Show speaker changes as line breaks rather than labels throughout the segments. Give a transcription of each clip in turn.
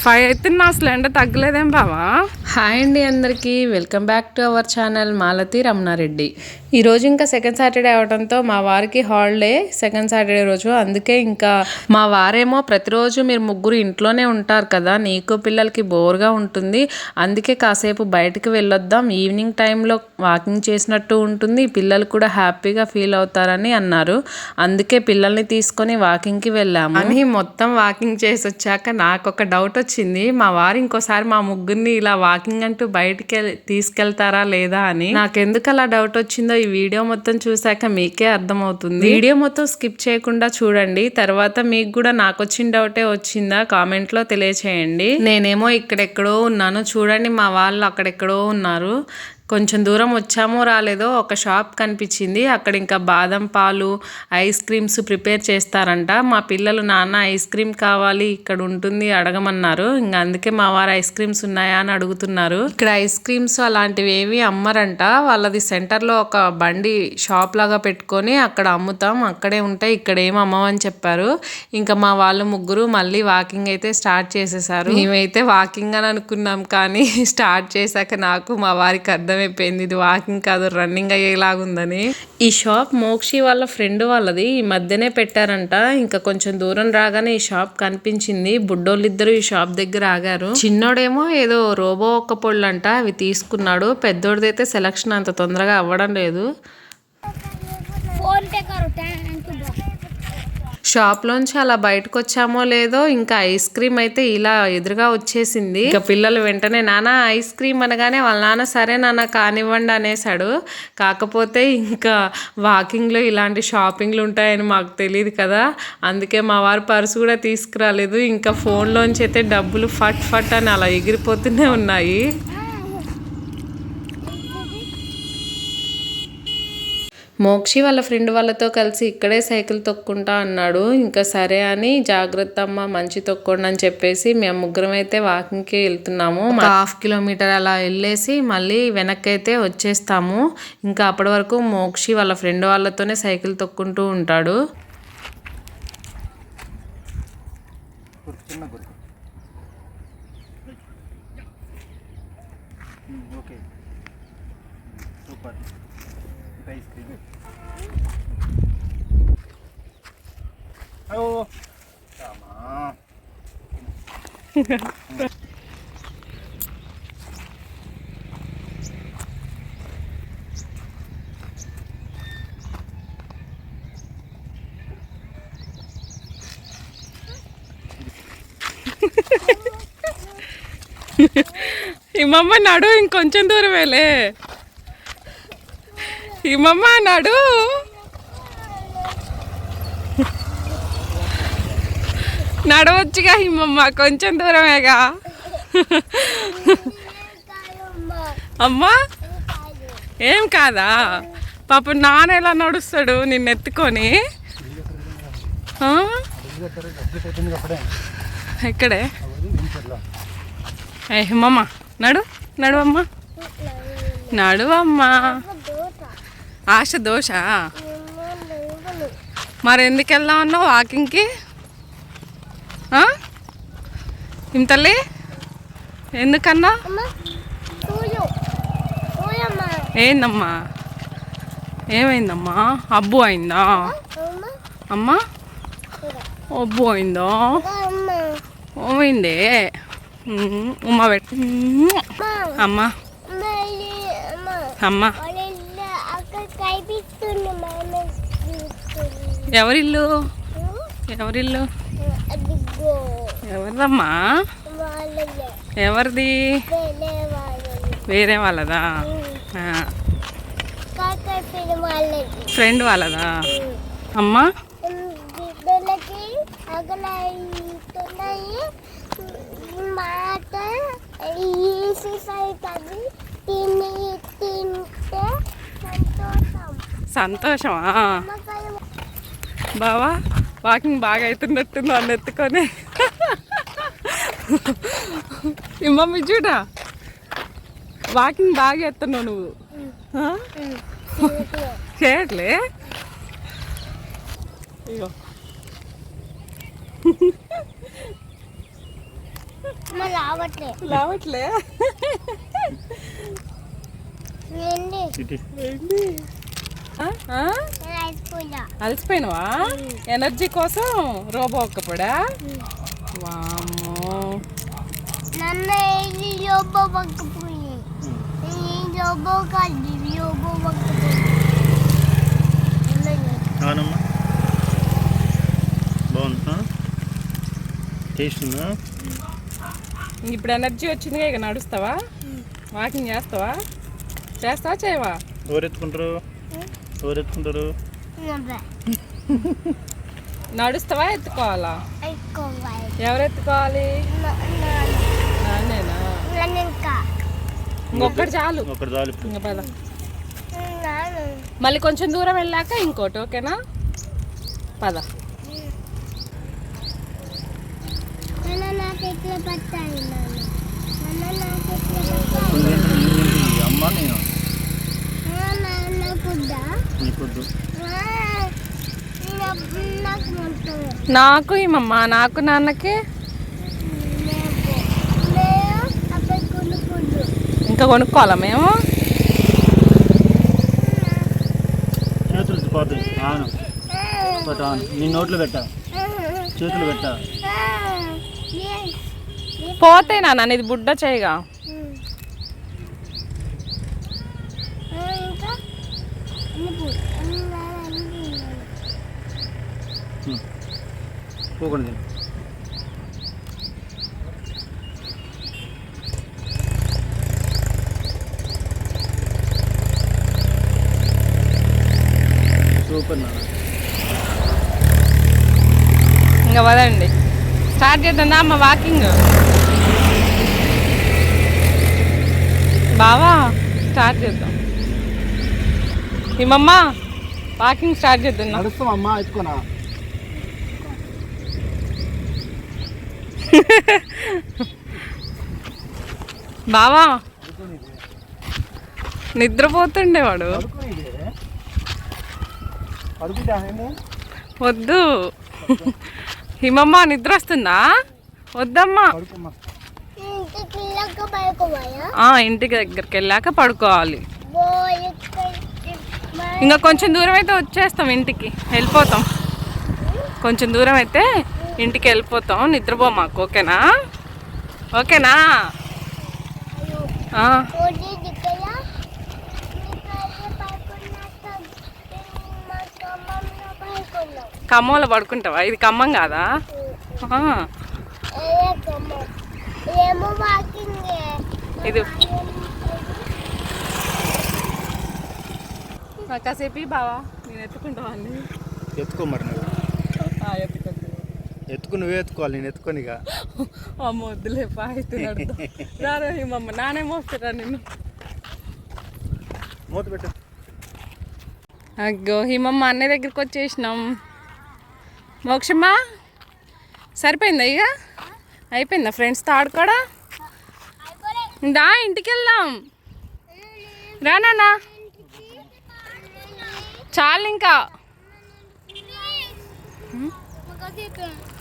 5 అవుతున్నా అసలు ఎండ తగ్గలేదేం బావా.
హాయ్ అండి అందరికీ, welcome back to our channel Malathi Ramana Reddy. ఈరోజు ఇంకా సెకండ్ సాటర్డే అవడంతో మా వారికి హాలిడే సెకండ్ సాటర్డే రోజు. అందుకే ఇంకా మా వారేమో ప్రతిరోజు మీరు ముగ్గురు ఇంట్లోనే ఉంటారు కదా, నీకు పిల్లలకి బోర్గా ఉంటుంది, అందుకే కాసేపు బయటకు వెళ్ళొద్దాం, ఈవినింగ్ టైంలో వాకింగ్ చేసినట్టు ఉంటుంది, పిల్లలు కూడా హ్యాపీగా ఫీల్ అవుతారని అన్నారు. అందుకే పిల్లల్ని తీసుకొని వాకింగ్కి వెళ్ళాము.
అని మొత్తం వాకింగ్ చేసి వచ్చాక నాకు ఒక డౌట్ వచ్చింది, మా వారు ఇంకోసారి మా ముగ్గురిని ఇలా వాకింగ్ అంటూ బయటికి తీసుకెళ్తారా లేదా అని. నాకెందుకు అలా డౌట్ వచ్చిందో ఈ వీడియో మొత్తం చూసాక మీకే అర్థమవుతుంది. వీడియో మొత్తం స్కిప్ చేయకుండా చూడండి, తర్వాత మీకు కూడా నాకు వచ్చిన డౌటే వచ్చిందా కామెంట్ లో తెలియచేయండి. నేనేమో ఇక్కడెక్కడో ఉన్నాను, చూడండి మా వాళ్ళు అక్కడెక్కడో ఉన్నారు. కొంచెం దూరం వచ్చామో రాలేదో ఒక షాప్ కనిపించింది, అక్కడ ఇంకా బాదం పాలు ఐస్ క్రీమ్స్ ప్రిపేర్ చేస్తారంట. మా పిల్లలు నాన్న ఐస్ క్రీమ్ కావాలి ఇక్కడ ఉంటుంది అడగమన్నారు, ఇంకా అందుకే మా వారు ఐస్ క్రీమ్స్ ఉన్నాయా అని అడుగుతున్నారు. ఇక్కడ ఐస్ క్రీమ్స్ అలాంటివి ఏవి అమ్మరంట, వాళ్ళది సెంటర్లో ఒక బండి షాప్ లాగా పెట్టుకొని అక్కడ అమ్ముతాం, అక్కడే ఉంటాయి, ఇక్కడ ఏమి అమ్మమని చెప్పారు. ఇంకా మా వాళ్ళు ముగ్గురు మళ్ళీ వాకింగ్ అయితే స్టార్ట్ చేసేసారు. మేమైతే వాకింగ్ అని అనుకున్నాం, కానీ స్టార్ట్ చేశాక నాకు మా వారికి అర్థమైపోయింది ఇది వాకింగ్ కాదు రన్నింగ్ అయ్యేలాగుందని. ఈ షాప్ మోక్షి వాళ్ళ ఫ్రెండ్ వాళ్ళది, ఈ మధ్యనే పెట్టారంట. ఇంకా కొంచెం దూరం రాగానే ఈ షాప్ కనిపించింది, బుడ్డోళ్ళిద్దరు ఈ షాప్ దగ్గర ఆగారు. చిన్నోడేమో ఏదో రోబో ఒక్క పొళ్ళు అంట, అవి తీసుకున్నాడు. పెద్దోడిదైతే సెలక్షన్ అంత తొందరగా అవ్వడం లేదు. షాప్లోంచి అలా బయటకు వచ్చామో లేదో ఇంకా ఐస్ క్రీమ్ అయితే ఇలా ఎదురుగా వచ్చేసింది. ఇంకా పిల్లలు వెంటనే నాన్న ఐస్ క్రీమ్ అనగానే వాళ్ళ నాన్న సరే నాన్న కానివ్వండి అనేసాడు. కాకపోతే ఇంకా వాకింగ్లో ఇలాంటి షాపింగ్లు ఉంటాయని మాకు తెలియదు కదా, అందుకే మా వారు పర్సు కూడా తీసుకురాలేదు. ఇంకా ఫోన్లోంచి అయితే డబ్బులు ఫట్ ఫట్ అని అలా ఎగిరిపోతూనే ఉన్నాయి. మోక్షి వాళ్ళ ఫ్రెండ్ వాళ్ళతో కలిసి ఇక్కడే సైకిల్ తొక్కుంటా అన్నాడు. ఇంకా సరే అని జాగ్రత్త అమ్మ మంచి తొక్కండి అని చెప్పేసి మేము ముగ్గురం అయితే వాకింగ్కి వెళ్తున్నాము. 1/2 కిలోమీటర్ అలా వెళ్ళేసి మళ్ళీ వెనక్కి అయితే వచ్చేస్తాము. ఇంకా అప్పటి వరకు మోక్షి వాళ్ళ ఫ్రెండ్ వాళ్ళతోనే సైకిల్ తొక్కుంటూ ఉంటాడు. ఇమ్మమ్మ నడు, ఇంకొంచెం దూరం వెళ్ళే. ఇమ్మమ్మ నడు, నడవచ్చుగా ఇమ్మమ్మ, కొంచెం దూరమేగా. అమ్మా ఏం కాదా పాప, నాన్న ఎలా నడుస్తాడు నిన్నెత్తుకొని. ఎక్కడే హిమమ్మ నడు, నడువమ్మా నడువమ్మా. ఆశ దోష మరి ఎందుకు వెళ్దాం అన్నావు వాకింగ్కి? ఏం తల్లి ఎందుకన్నా? ఏందమ్మా ఏమైందమ్మా? అబ్బు అయిందా అమ్మా? అబ్బు అయిందా? ఓమైందే ఉమ్మ పెట్టు అమ్మా. అమ్మా ఎవరిల్లు? ఎవరిల్లు? ఎవరిదమ్మా? ఎవరిది? వేరే వాళ్ళదా? ఫ్రెండ్ వాళ్ళదా? అమ్మా సంతోషమా? బావా వాకింగ్ బాగా అవుతున్నట్టుంది అని ఎత్తుకొని. మమ్మీ చూడా వాకింగ్ బాగా ఎత్తున్నావు నువ్వు, చేయట్లే? ఇగో రావట్లే అలసిపోయినవా? ఎనర్జీ కోసం రోబో ఒక్కపడా? వామ్మో ఇప్పుడు ఎనర్జీ వచ్చిందిగా, ఇక నడుస్తావా? వాకింగ్ చేస్తావా? చేయవా?
ఎవరెత్తుకుంటారు?
నడుస్తావా? ఎత్తుకోవాలా? ఎవరు ఎత్తుకోవాలి? నాన్నేనా? ఇంకొకటి చాలు. ఇంకా పద. మళ్ళీ కొంచెం దూరం వెళ్ళాక ఇంకోటి, ఓకేనా? పద. నాకు ఇమ్మమ్మా, నాకు నాన్నకి ఇంకా కొనుక్కోవాలా మేము?
చేతులు నీ నోట్లో పెట్టా, చేతులు పెట్టా.
పోతే నాన్న ఇది బుడ్డ చేయగా.
పోకూడదు. సూపర్ నాన్న.
ఇంకా వదండి, స్టార్ట్ చేద్దా అమ్మ వాకింగ్. బావా స్టార్ట్ చేద్దాం. ఏమమ్మ వాకింగ్ స్టార్ట్ చేద్దాం.
నడుస్తామమ్మా, ఎత్తుకోనా?
బావా నిద్రపోతుండేవాడు. వద్దు హిమమ్మ, నిద్ర వస్తుందా? వద్దమ్మా. ఇంటికి దగ్గరికి వెళ్ళాక పడుకోవాలి. ఇంకా కొంచెం దూరం అయితే వచ్చేస్తాం, ఇంటికి వెళ్ళిపోతాం. కొంచెం దూరం అయితే ఇంటికి వెళ్ళిపోతాం. నిద్రపో మాకు, ఓకేనా? ఓకేనా? ఖమ్మంలో పడుకుంటావా? ఇది ఖమ్మం కాదా? ఇది కాసేపు బావా, నేను ఎత్తుకుంటావా?
ఎత్తుకో మరి. ఎత్తుకు నువ్వే ఎత్తుకోవాలి, నేను ఎత్తుకోనిగా.
అమ్మ వద్దులే, పాయిస్తున్నాడు. రారా హిమమ్మ, నానే మోస్తారా నిన్ను.
మూత పెట్టు.
అగ్గో హిమమ్మ అన్నయ్య దగ్గరికి వచ్చేసినాం. మోక్షమ్మా సరిపోయిందా? ఇక అయిపోయిందా ఫ్రెండ్స్తో ఆడుకోడా? దా ఇంటికి వెళ్దాం. రానా చాలు, ఇంకా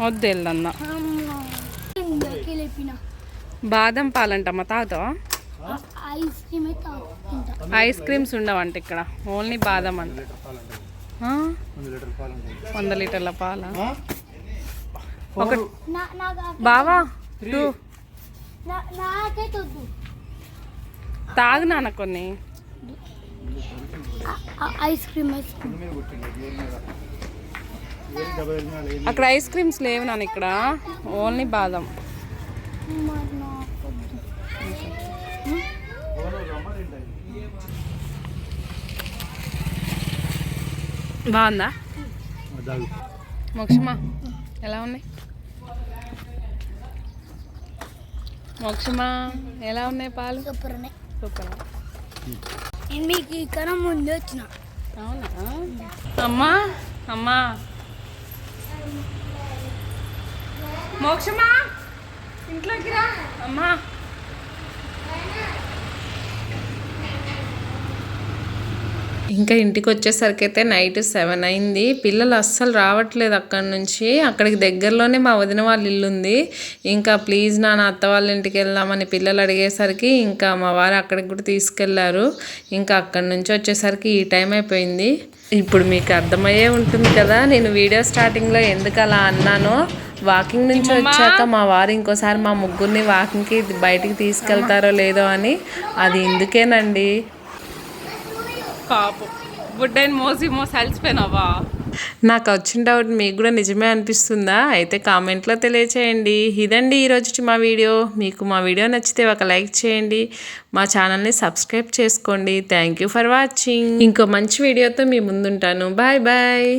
వద్దు వెళ్దన్నా. బాదం పాలంటమ్మా, తాగుతావా? ఐస్ క్రీమ్స్ ఉండవంట ఇక్కడ, ఓన్లీ బాదం అంట. 100 లీటర్ల పాల ఒక బావా. తాగు నాన్న కొన్ని.
ఐస్ క్రీమ్
అక్కడ ఐస్ క్రీమ్స్ లేవు నాన్న, ఇక్కడ ఓన్లీ బాదం. బాగుందా మోక్షమా? ఎలా ఉన్నాయి మోక్షమా? ఎలా ఉన్నాయి పాలు?
సూపర్ ఉన్నాయి.
సూపర్.
మీకు ఇక్కడ ముందు వచ్చిన.
అవునా? అమ్మా అమ్మా మోక్షమా ఇంట్లోకి రా అమ్మా.
ఇంకా ఇంటికి వచ్చేసరికి అయితే నైట్ 7 అయింది. పిల్లలు అస్సలు రావట్లేదు అక్కడి నుంచి. అక్కడికి దగ్గరలోనే మా వదిన వాళ్ళ ఇల్లు ఉంది. ఇంకా ప్లీజ్ నాన్న అత్త వాళ్ళ ఇంటికి వెళ్దామని పిల్లలు అడిగేసరికి ఇంకా మా వారు అక్కడికి కూడా తీసుకెళ్లారు. ఇంకా అక్కడి నుంచి వచ్చేసరికి ఈ టైం అయిపోయింది. ఇప్పుడు మీకు అర్థమయ్యే ఉంటుంది కదా నేను వీడియో స్టార్టింగ్లో ఎందుకు అలా అన్నానో. వాకింగ్ నుంచి వచ్చాక మా వారు ఇంకోసారి మా ముగ్గురిని వాకింగ్కి బయటికి తీసుకెళ్తారో లేదో అని. అది ఇందుకేనండి.
పాపం బుడ్డైన మోసి అలసిపోయినావా? నాకు వచ్చిన డౌట్ మీకు కూడా నిజమే అనిపిస్తుందా? అయితే కామెంట్లో తెలియచేయండి. ఇదండి ఈరోజు మా వీడియో. మీకు మా వీడియో నచ్చితే ఒక లైక్ చేయండి. మా ఛానల్ని సబ్స్క్రైబ్ చేసుకోండి. Thank you for watching. ఇంకో మంచి వీడియోతో మీ ముందుంటాను. Bye bye.